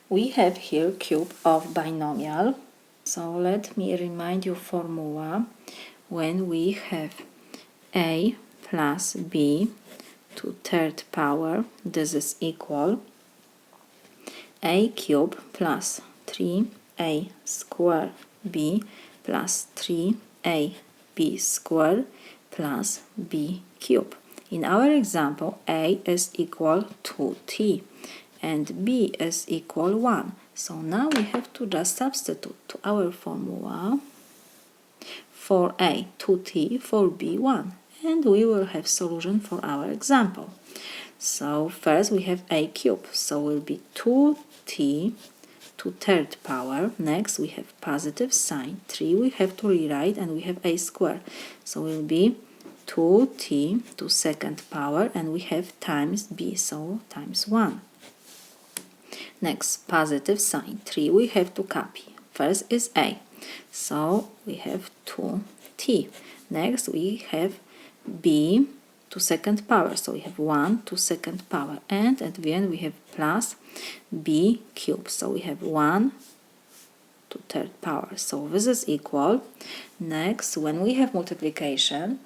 We have here cube of binomial. So let me remind you formula. When we have a plus b to third power, this is equal a cube plus 3a square b plus 3ab square plus b cube. In our example, a is equal to t and b is equal 1. So now we have to just substitute to our formula for a 2t, for b 1, and we will have solution for our example. So first we have a cube, so will be 2t to third power. Next we have positive sign 3, we have to rewrite, and we have a square, so will be 2t to second power, and we have times b, so times 1. Next, positive sign 3 we have to copy. First is a, so we have 2t. Next we have b to second power, so we have 1 to second power, and at the end we have plus b cube, so we have 1 to third power, so this is equal. Next, when we have multiplication,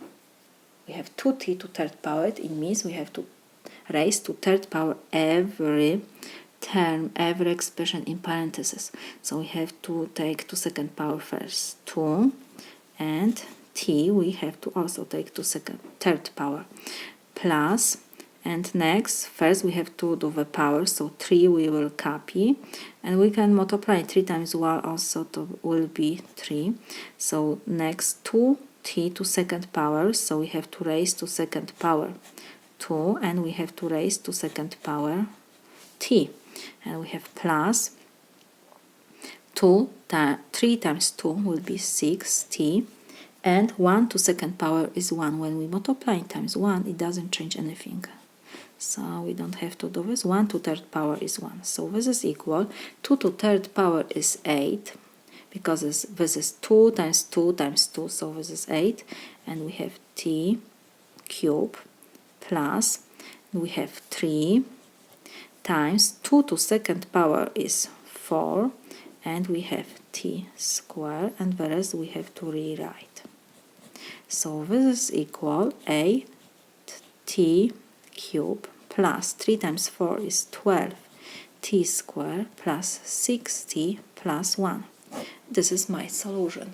we have 2t to third power. It means we have to raise to third power every term, every expression in parentheses. So we have to take to second power first 2, and t we have to also take to third power, plus, and next first we have to do the power, so 3 we will copy, and we can multiply 3 times 1 also will be 3. So next 2t to second power, so we have to raise to second power 2, and we have to raise to second power t, and we have plus 3 times 2 will be 6t, and 1 to second power is 1. When we multiply times 1, it doesn't change anything, so we don't have to do this. 1 to third power is 1, so this is equal. 2 to third power is 8, because this is 2 times 2 times 2, so this is 8, and we have t cube plus, we have 3 times 2 to second power is 4, and we have t square, and the rest we have to rewrite. So this is equal 8t cube plus 3 times 4 is 12t square plus 6t plus 1. This is my solution.